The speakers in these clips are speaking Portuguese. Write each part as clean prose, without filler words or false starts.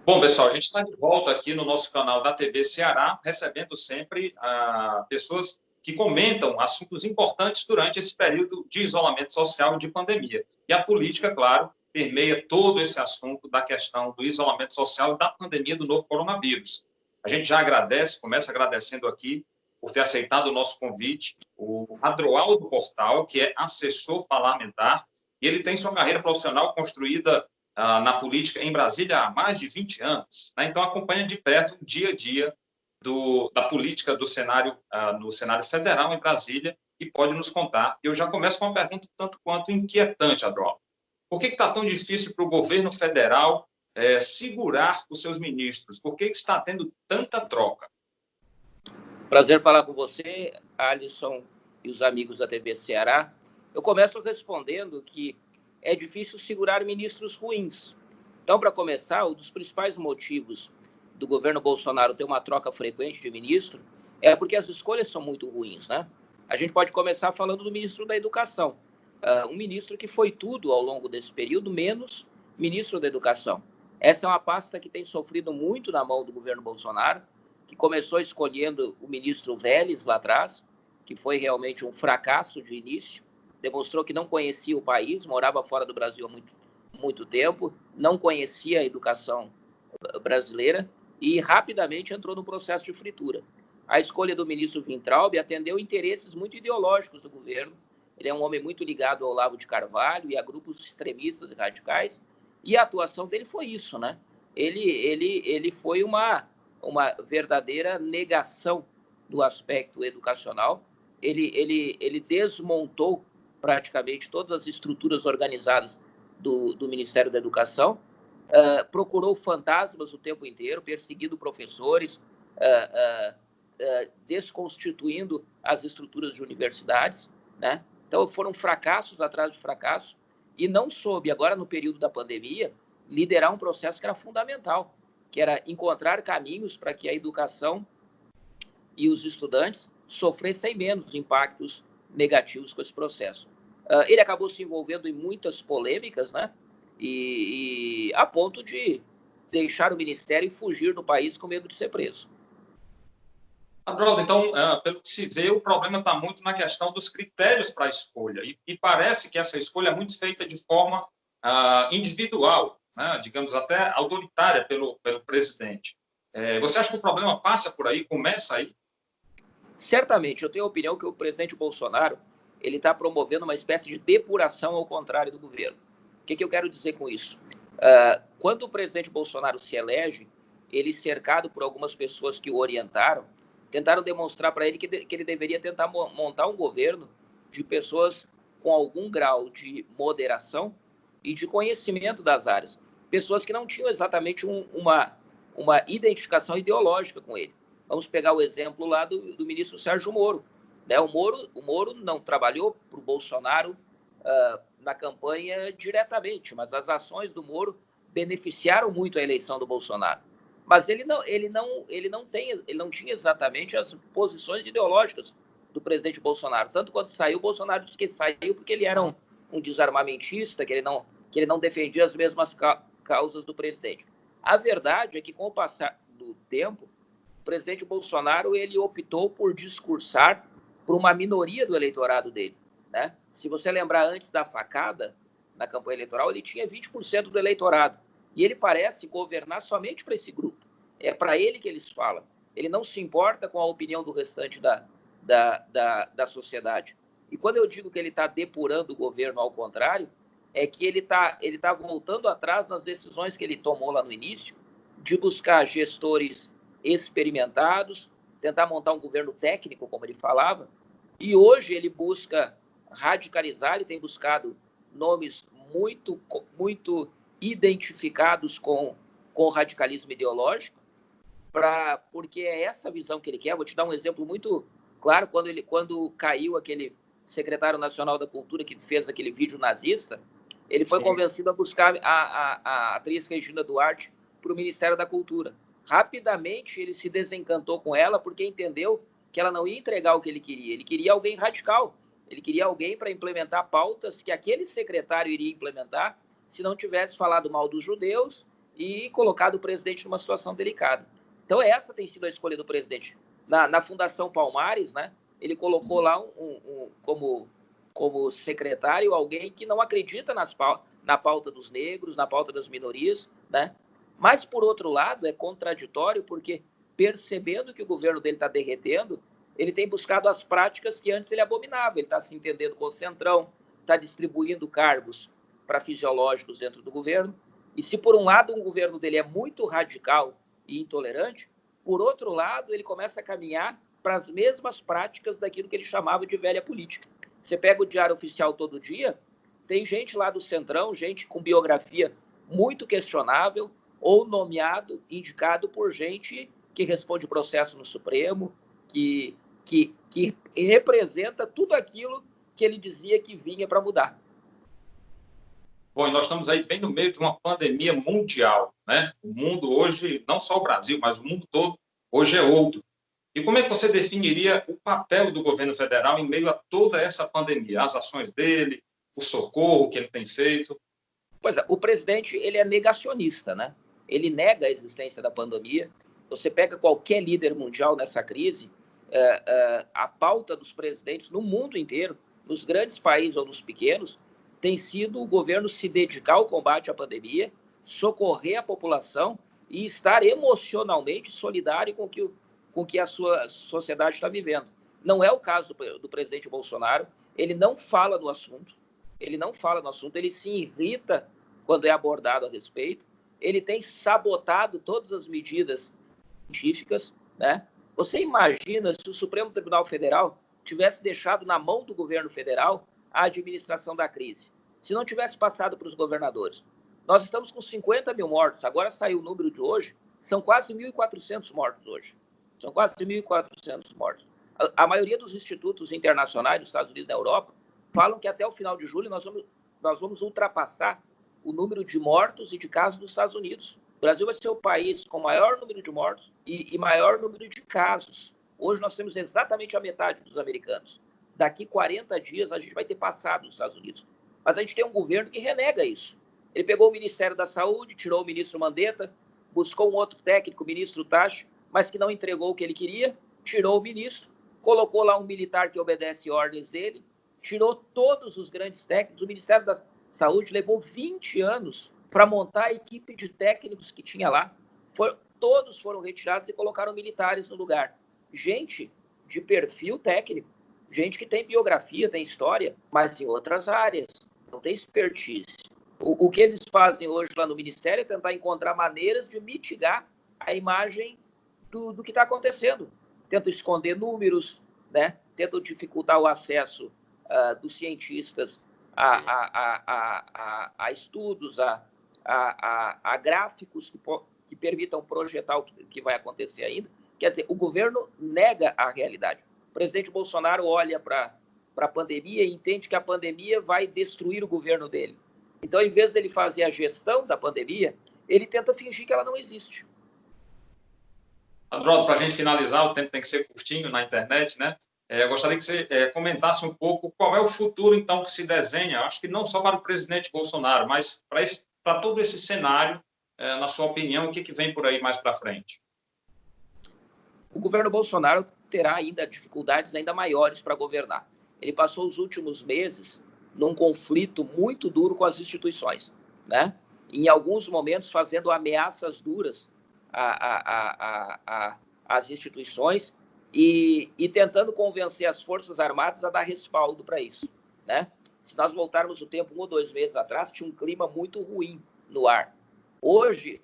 Bom, pessoal, a gente está de volta aqui no nosso canal da TV Ceará, recebendo sempre pessoas que comentam assuntos importantes durante esse período de isolamento social e de pandemia. E a política, claro, permeia todo esse assunto da questão do isolamento social e da pandemia do novo coronavírus. A gente já agradece, começa agradecendo aqui por ter aceitado o nosso convite, o Adroaldo Portal, que é assessor parlamentar, e ele tem sua carreira profissional construída na política em Brasília há mais de 20 anos, né? Então acompanha de perto o dia a dia da política do cenário, no cenário federal em Brasília e pode nos contar. Eu já começo com uma pergunta tanto quanto inquietante, Adroaldo. Por que está tão difícil para o governo federal segurar os seus ministros? Por que está tendo tanta troca? Prazer falar com você, Alisson e os amigos da TV Ceará. Eu começo respondendo que é difícil segurar ministros ruins. Então, para começar, um dos principais motivos do governo Bolsonaro ter uma troca frequente de ministro é porque as escolhas são muito ruins, né? A gente pode começar falando do ministro da Educação, um ministro que foi tudo ao longo desse período, menos ministro da Educação. Essa é uma pasta que tem sofrido muito na mão do governo Bolsonaro, que começou escolhendo o ministro Vélez lá atrás, que foi realmente um fracasso de início, demonstrou que não conhecia o país, morava fora do Brasil há muito tempo, não conhecia a educação brasileira e rapidamente entrou no processo de fritura. A escolha do ministro Weintraub atendeu interesses muito ideológicos do governo. Ele é um homem muito ligado ao Olavo de Carvalho e a grupos extremistas e radicais, e a atuação dele foi isso, né? Ele foi uma verdadeira negação do aspecto educacional. Ele desmontou praticamente todas as estruturas organizadas do Ministério da Educação, procurou fantasmas o tempo inteiro, perseguindo professores, desconstituindo as estruturas de universidades, né? Então foram fracassos atrás de fracassos, e não soube, agora no período da pandemia, liderar um processo que era fundamental, que era encontrar caminhos para que a educação e os estudantes sofressem menos impactos negativos com esse processo. Ele acabou se envolvendo em muitas polêmicas, né? E a ponto de deixar o ministério e fugir do país com medo de ser preso. Adroaldo, então, pelo que se vê, o problema está muito na questão dos critérios para a escolha. E parece que essa escolha é muito feita de forma individual, né? Digamos até autoritária pelo presidente. Você acha que o problema passa por aí, começa aí? Certamente, eu tenho a opinião que o presidente Bolsonaro ele está promovendo uma espécie de depuração ao contrário do governo. O que eu quero dizer com isso? Quando o presidente Bolsonaro se elege, ele, cercado por algumas pessoas que o orientaram, tentaram demonstrar para ele que ele deveria tentar montar um governo de pessoas com algum grau de moderação e de conhecimento das áreas. Pessoas que não tinham exatamente uma identificação ideológica com ele. Vamos pegar o exemplo lá do ministro Sérgio Moro. Né? O Moro não trabalhou para o Bolsonaro na campanha diretamente, mas as ações do Moro beneficiaram muito a eleição do Bolsonaro. Mas ele não tinha exatamente as posições ideológicas do presidente Bolsonaro. Tanto quando saiu, o Bolsonaro disse que saiu porque ele era um desarmamentista, que ele não defendia as mesmas causas do presidente. A verdade é que, com o passar do tempo, o presidente Bolsonaro ele optou por discursar por uma minoria do eleitorado dele, né? Se você lembrar, antes da facada, na campanha eleitoral, ele tinha 20% do eleitorado. E ele parece governar somente para esse grupo. É para ele que eles falam. Ele não se importa com a opinião do restante da sociedade. E quando eu digo que ele está depurando o governo ao contrário, é que ele tá voltando atrás nas decisões que ele tomou lá no início, de buscar gestores experimentados, tentar montar um governo técnico, como ele falava, e hoje ele busca radicalizar, ele tem buscado nomes muito, muito identificados com o radicalismo ideológico, porque é essa visão que ele quer. Vou te dar um exemplo muito claro, quando caiu aquele secretário nacional da Cultura que fez aquele vídeo nazista, ele foi convencido a buscar a atriz Regina Duarte para o Ministério da Cultura. Rapidamente ele se desencantou com ela porque entendeu que ela não ia entregar o que ele queria. Ele queria alguém radical. Ele queria alguém para implementar pautas que aquele secretário iria implementar se não tivesse falado mal dos judeus e colocado o presidente numa situação delicada. Então, essa tem sido a escolha do presidente. Na Fundação Palmares, né, ele colocou lá como secretário alguém que não acredita na pauta dos negros, na pauta das minorias, né? Mas, por outro lado, é contraditório porque, percebendo que o governo dele está derretendo, ele tem buscado as práticas que antes ele abominava. Ele está se entendendo com o Centrão, está distribuindo cargos para fisiológicos dentro do governo. E se, por um lado, o governo dele é muito radical e intolerante, por outro lado, ele começa a caminhar para as mesmas práticas daquilo que ele chamava de velha política. Você pega o Diário Oficial todo dia, tem gente lá do Centrão, gente com biografia muito questionável, ou nomeado, indicado por gente que responde processo no Supremo, que representa tudo aquilo que ele dizia que vinha para mudar. Bom, e nós estamos aí bem no meio de uma pandemia mundial, né? O mundo hoje, não só o Brasil, mas o mundo todo, hoje é outro. E como é que você definiria o papel do governo federal em meio a toda essa pandemia? As ações dele, o socorro que ele tem feito? Pois é, o presidente, ele é negacionista, né? Ele nega a existência da pandemia. Você pega qualquer líder mundial nessa crise, a pauta dos presidentes no mundo inteiro, nos grandes países ou nos pequenos, tem sido o governo se dedicar ao combate à pandemia, socorrer a população e estar emocionalmente solidário com que a sua sociedade está vivendo. Não é o caso do presidente Bolsonaro. Ele não fala no assunto. Ele se irrita quando é abordado a respeito. Ele tem sabotado todas as medidas científicas, né? Você imagina se o Supremo Tribunal Federal tivesse deixado na mão do governo federal a administração da crise, se não tivesse passado para os governadores. Nós estamos com 50 mil mortos, agora saiu o número de hoje, são quase 1.400 mortos hoje. São quase 1.400 mortos. A maioria dos institutos internacionais dos Estados Unidos e da Europa falam que até o final de julho nós vamos ultrapassar o número de mortos e de casos dos Estados Unidos. O Brasil vai ser o país com maior número de mortos e maior número de casos. Hoje nós temos exatamente a metade dos americanos. Daqui 40 dias a gente vai ter passado os Estados Unidos. Mas a gente tem um governo que renega isso. Ele pegou o Ministério da Saúde, tirou o ministro Mandetta, buscou um outro técnico, o ministro Tachi, mas que não entregou o que ele queria, tirou o ministro, colocou lá um militar que obedece ordens dele, tirou todos os grandes técnicos. O Ministério da Saúde levou 20 anos para montar a equipe de técnicos que tinha lá. Todos foram retirados e colocaram militares no lugar. Gente de perfil técnico, gente que tem biografia, tem história, mas em outras áreas, não tem expertise. O que eles fazem hoje lá no Ministério é tentar encontrar maneiras de mitigar a imagem do que está acontecendo. Tentam esconder números, né? Tentam dificultar o acesso dos cientistas a estudos, a gráficos que permitam projetar o que vai acontecer ainda. Quer dizer, o governo nega a realidade. O presidente Bolsonaro olha para a pandemia e entende que a pandemia vai destruir o governo dele. Então, em vez dele fazer a gestão da pandemia, ele tenta fingir que ela não existe. Androdo, para a gente finalizar, o tempo tem que ser curtinho na internet, né? Eu gostaria que você comentasse um pouco qual é o futuro, então, que se desenha, acho que não só para o presidente Bolsonaro, mas para todo esse cenário, na sua opinião, o que vem por aí mais para frente? O governo Bolsonaro terá ainda dificuldades ainda maiores para governar. Ele passou os últimos meses num conflito muito duro com as instituições, né? Em alguns momentos fazendo ameaças duras às instituições e tentando convencer as Forças Armadas a dar respaldo para isso, né? Se nós voltarmos o tempo 1 ou 2 meses atrás, tinha um clima muito ruim no ar. Hoje,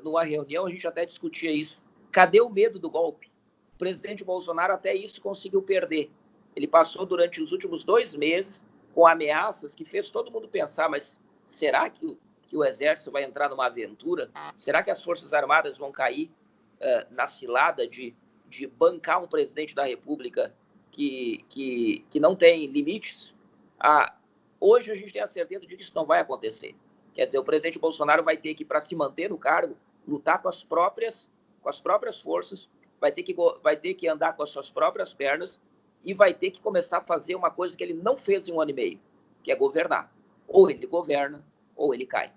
numa reunião, a gente até discutia isso. Cadê o medo do golpe? O presidente Bolsonaro até isso conseguiu perder. Ele passou durante os últimos 2 meses com ameaças que fez todo mundo pensar, mas será que o Exército vai entrar numa aventura? Será que as Forças Armadas vão cair na cilada de bancar um presidente da República que não tem limites? Hoje a gente tem a certeza de que isso não vai acontecer. Quer dizer, o presidente Bolsonaro vai ter que, para se manter no cargo, lutar com as próprias forças, vai ter que andar com as suas próprias pernas e vai ter que começar a fazer uma coisa que ele não fez em 1 ano e meio, que é governar. Ou ele governa, ou ele cai.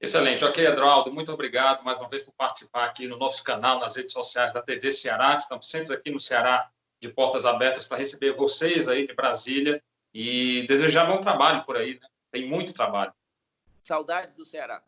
Excelente. Ok, Edraldo, muito obrigado mais uma vez por participar aqui no nosso canal, nas redes sociais da TV Ceará. Estamos sempre aqui no Ceará de portas abertas para receber vocês aí de Brasília e desejar bom trabalho por aí, né? Tem muito trabalho. Saudades do Ceará.